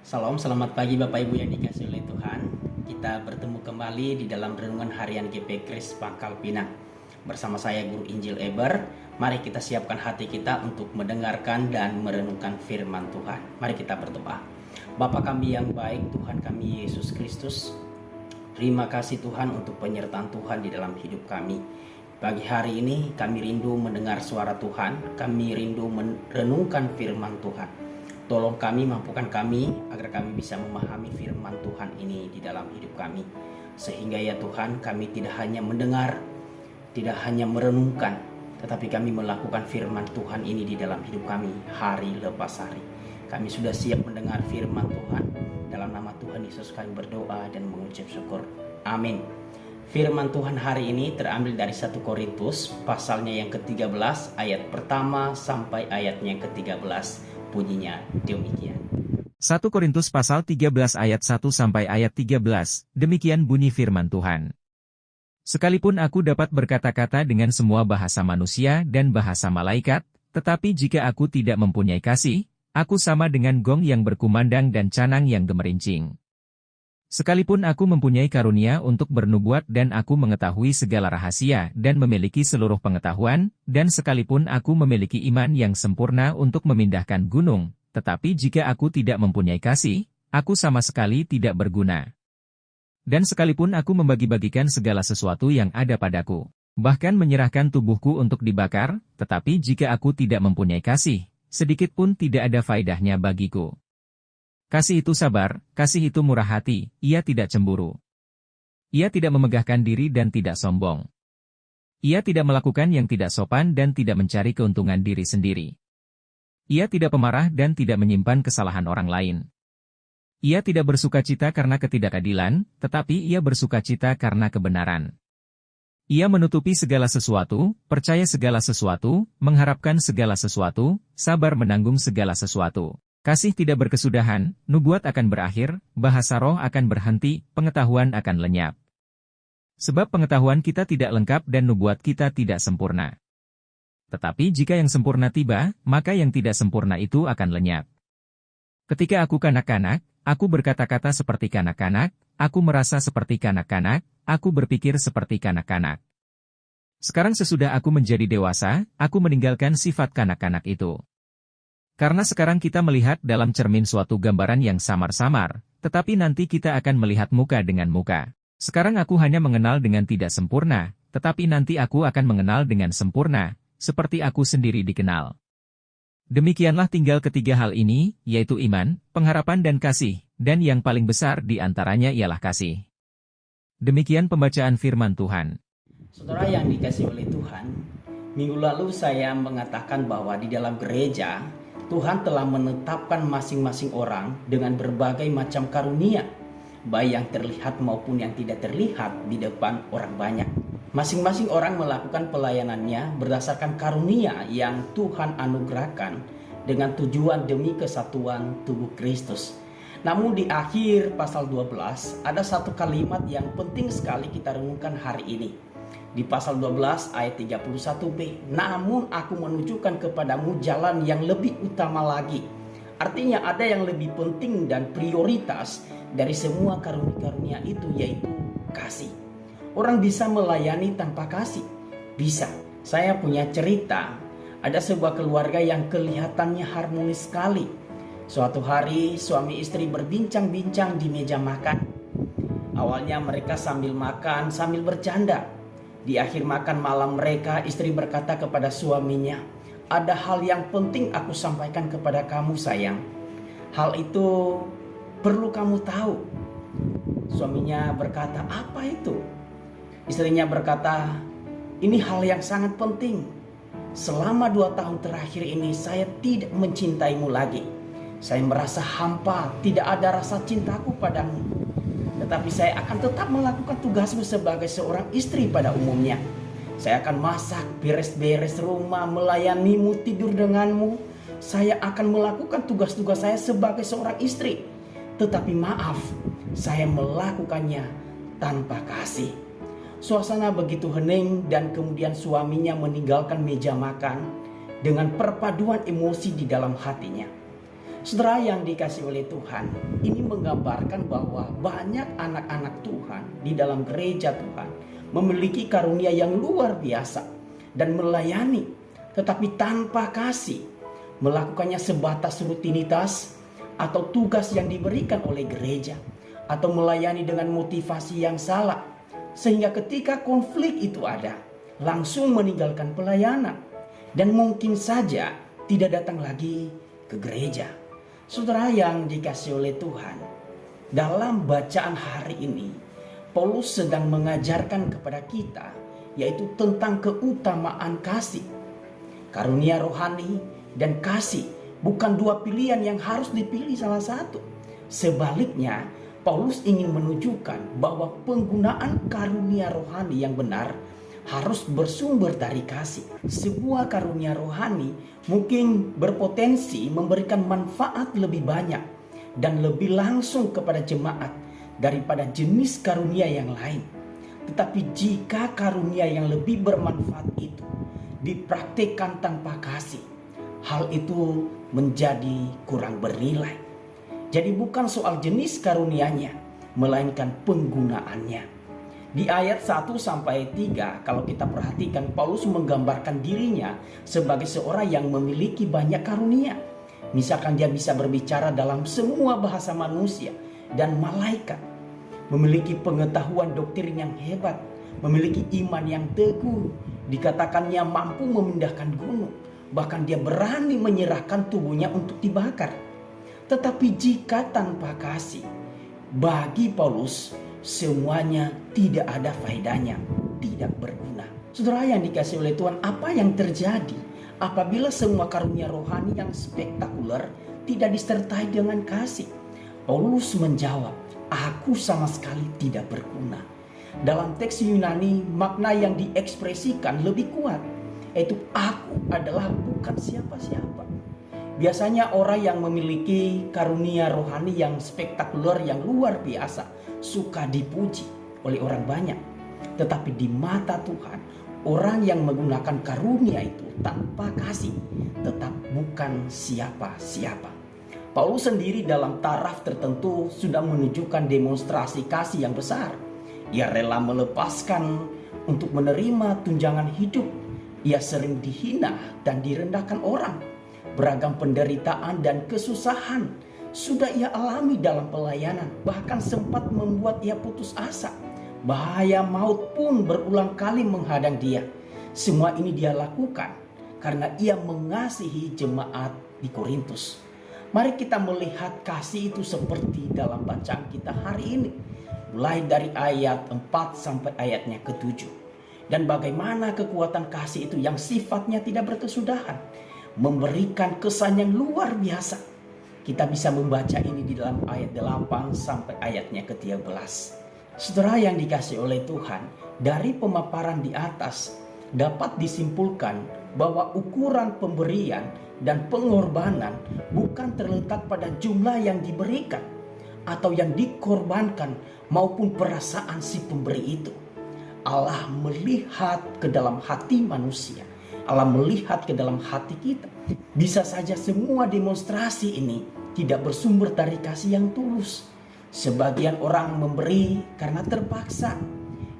Salam, selamat pagi Bapak Ibu yang dikasihi oleh Tuhan. Kita bertemu kembali di dalam renungan harian GP Kris Pangkal Pinang. Bersama saya Guru Injil Eber. Mari kita siapkan hati kita untuk mendengarkan dan merenungkan firman Tuhan. Mari kita berdoa. Bapa kami yang baik, Tuhan kami Yesus Kristus, terima kasih Tuhan untuk penyertaan Tuhan di dalam hidup kami. Pagi hari ini kami rindu mendengar suara Tuhan, kami rindu merenungkan firman Tuhan. Tolong kami, mampukan kami agar kami bisa memahami firman Tuhan ini di dalam hidup kami. Sehingga ya Tuhan, kami tidak hanya mendengar, tidak hanya merenungkan, tetapi kami melakukan firman Tuhan ini di dalam hidup kami hari lepas hari. Kami sudah siap mendengar firman Tuhan. Dalam nama Tuhan Yesus kami berdoa dan mengucap syukur. Amin. Firman Tuhan hari ini terambil dari 1 Korintus pasalnya yang ke-13 ayat pertama sampai ayatnya yang ke-13. Bunyinya demikian. 1 Korintus pasal 13 ayat 1 sampai ayat 13, demikian bunyi firman Tuhan. Sekalipun aku dapat berkata-kata dengan semua bahasa manusia dan bahasa malaikat, tetapi jika aku tidak mempunyai kasih, aku sama dengan gong yang berkumandang dan canang yang gemerincing. Sekalipun aku mempunyai karunia untuk bernubuat dan aku mengetahui segala rahasia dan memiliki seluruh pengetahuan, dan sekalipun aku memiliki iman yang sempurna untuk memindahkan gunung, tetapi jika aku tidak mempunyai kasih, aku sama sekali tidak berguna. Dan sekalipun aku membagi-bagikan segala sesuatu yang ada padaku, bahkan menyerahkan tubuhku untuk dibakar, tetapi jika aku tidak mempunyai kasih, sedikit pun tidak ada faedahnya bagiku. Kasih itu sabar, kasih itu murah hati, ia tidak cemburu. Ia tidak memegahkan diri dan tidak sombong. Ia tidak melakukan yang tidak sopan dan tidak mencari keuntungan diri sendiri. Ia tidak pemarah dan tidak menyimpan kesalahan orang lain. Ia tidak bersukacita karena ketidakadilan, tetapi ia bersukacita karena kebenaran. Ia menutupi segala sesuatu, percaya segala sesuatu, mengharapkan segala sesuatu, sabar menanggung segala sesuatu. Kasih tidak berkesudahan, nubuat akan berakhir, bahasa roh akan berhenti, pengetahuan akan lenyap. Sebab pengetahuan kita tidak lengkap dan nubuat kita tidak sempurna. Tetapi jika yang sempurna tiba, maka yang tidak sempurna itu akan lenyap. Ketika aku kanak-kanak, aku berkata-kata seperti kanak-kanak, aku merasa seperti kanak-kanak, aku berpikir seperti kanak-kanak. Sekarang sesudah aku menjadi dewasa, aku meninggalkan sifat kanak-kanak itu. Karena sekarang kita melihat dalam cermin suatu gambaran yang samar-samar, tetapi nanti kita akan melihat muka dengan muka. Sekarang aku hanya mengenal dengan tidak sempurna, tetapi nanti aku akan mengenal dengan sempurna, seperti aku sendiri dikenal. Demikianlah tinggal ketiga hal ini, yaitu iman, pengharapan dan kasih, dan yang paling besar di antaranya ialah kasih. Demikian pembacaan firman Tuhan. Saudara yang dikasihi oleh Tuhan, minggu lalu saya mengatakan bahwa di dalam gereja, Tuhan telah menetapkan masing-masing orang dengan berbagai macam karunia, baik yang terlihat maupun yang tidak terlihat di depan orang banyak. Masing-masing orang melakukan pelayanannya berdasarkan karunia yang Tuhan anugerahkan dengan tujuan demi kesatuan tubuh Kristus. Namun di akhir pasal 12 ada satu kalimat yang penting sekali kita renungkan hari ini. Di pasal 12 ayat 31b, namun aku menunjukkan kepadamu jalan yang lebih utama lagi. Artinya ada yang lebih penting dan prioritas dari semua karunia-karunia itu, yaitu kasih. Orang bisa melayani tanpa kasih? Bisa. Saya punya cerita. Ada sebuah keluarga yang kelihatannya harmonis sekali. Suatu hari suami istri berbincang-bincang di meja makan. Awalnya mereka sambil makan, sambil bercanda. Di akhir makan malam mereka, istri berkata kepada suaminya, "Ada hal yang penting aku sampaikan kepada kamu sayang. Hal itu perlu kamu tahu." Suaminya berkata, "Apa itu?" Istrinya berkata, "Ini hal yang sangat penting. Selama 2 tahun terakhir ini saya tidak mencintaimu lagi. Saya merasa hampa, tidak ada rasa cintaku padamu. Tetapi saya akan tetap melakukan tugasmu sebagai seorang istri pada umumnya. Saya akan masak, beres-beres rumah, melayanimu, tidur denganmu. Saya akan melakukan tugas-tugas saya sebagai seorang istri. Tetapi maaf, saya melakukannya tanpa kasih." Suasana begitu hening dan kemudian suaminya meninggalkan meja makan dengan perpaduan emosi di dalam hatinya. Saudara yang dikasih oleh Tuhan, ini menggambarkan bahwa banyak anak-anak Tuhan di dalam gereja Tuhan memiliki karunia yang luar biasa dan melayani, tetapi tanpa kasih, melakukannya sebatas rutinitas atau tugas yang diberikan oleh gereja, atau melayani dengan motivasi yang salah, sehingga ketika konflik itu ada, langsung meninggalkan pelayanan dan mungkin saja tidak datang lagi ke gereja. Saudara yang dikasih oleh Tuhan, dalam bacaan hari ini Paulus sedang mengajarkan kepada kita, yaitu tentang keutamaan kasih. Karunia rohani dan kasih bukan dua pilihan yang harus dipilih salah satu. Sebaliknya, Paulus ingin menunjukkan bahwa penggunaan karunia rohani yang benar harus bersumber dari kasih. Sebuah karunia rohani mungkin berpotensi memberikan manfaat lebih banyak dan lebih langsung kepada jemaat daripada jenis karunia yang lain. Tetapi jika karunia yang lebih bermanfaat itu dipraktikkan tanpa kasih, hal itu menjadi kurang bernilai. Jadi bukan soal jenis karunianya, melainkan penggunaannya. Di ayat 1-3 kalau kita perhatikan, Paulus menggambarkan dirinya sebagai seorang yang memiliki banyak karunia. Misalkan dia bisa berbicara dalam semua bahasa manusia dan malaikat, memiliki pengetahuan doktrin yang hebat, memiliki iman yang teguh, dikatakannya mampu memindahkan gunung, bahkan dia berani menyerahkan tubuhnya untuk dibakar. Tetapi jika tanpa kasih, bagi Paulus semuanya tidak ada faedahnya, tidak berguna. Saudara yang dikasih oleh Tuhan, apa yang terjadi apabila semua karunia rohani yang spektakuler tidak disertai dengan kasih? Paulus menjawab, aku sama sekali tidak berguna. Dalam teks Yunani, makna yang diekspresikan lebih kuat, yaitu aku adalah bukan siapa-siapa. Biasanya orang yang memiliki karunia rohani yang spektakuler, yang luar biasa, suka dipuji oleh orang banyak. Tetapi di mata Tuhan, orang yang menggunakan karunia itu tanpa kasih tetap bukan siapa-siapa. Paulus sendiri dalam taraf tertentu sudah menunjukkan demonstrasi kasih yang besar. Ia rela melepaskan untuk menerima tunjangan hidup. Ia sering dihina dan direndahkan orang. Beragam penderitaan dan kesusahan sudah ia alami dalam pelayanan, bahkan sempat membuat ia putus asa. Bahaya maut pun berulang kali menghadang dia. Semua ini dia lakukan karena ia mengasihi jemaat di Korintus. Mari kita melihat kasih itu seperti dalam bacaan kita hari ini, mulai dari ayat 4 sampai ayatnya ke-7. Dan bagaimana kekuatan kasih itu yang sifatnya tidak berkesudahan, memberikan kesan yang luar biasa. Kita bisa membaca ini di dalam ayat 8 sampai ayatnya ke-13. Saudara yang dikasih oleh Tuhan, dari pemaparan di atas dapat disimpulkan bahwa ukuran pemberian dan pengorbanan bukan terletak pada jumlah yang diberikan atau yang dikorbankan maupun perasaan si pemberi itu. Allah melihat ke dalam hati manusia. Allah melihat ke dalam hati kita. Bisa saja semua demonstrasi ini tidak bersumber dari kasih yang tulus. Sebagian orang memberi karena terpaksa.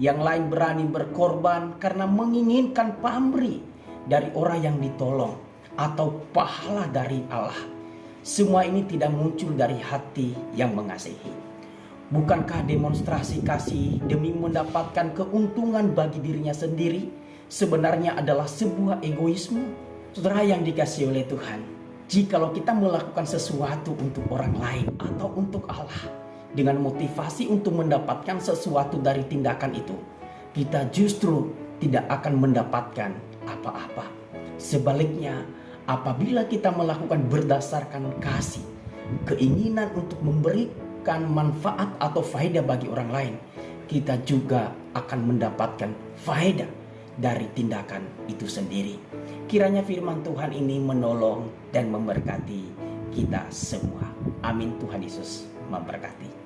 Yang lain berani berkorban karena menginginkan pamrih dari orang yang ditolong atau pahala dari Allah. Semua ini tidak muncul dari hati yang mengasihi. Bukankah demonstrasi kasih demi mendapatkan keuntungan bagi dirinya sendiri sebenarnya adalah sebuah egoisme? Saudara yang dikasihi oleh Tuhan, jikalau kita melakukan sesuatu untuk orang lain atau untuk Allah dengan motivasi untuk mendapatkan sesuatu dari tindakan itu, kita justru tidak akan mendapatkan apa-apa. Sebaliknya, apabila kita melakukan berdasarkan kasih, keinginan untuk memberikan manfaat atau faedah bagi orang lain, kita juga akan mendapatkan faedah dari tindakan itu sendiri. Kiranya firman Tuhan ini menolong dan memberkati kita semua. Amin. Tuhan Yesus memberkati.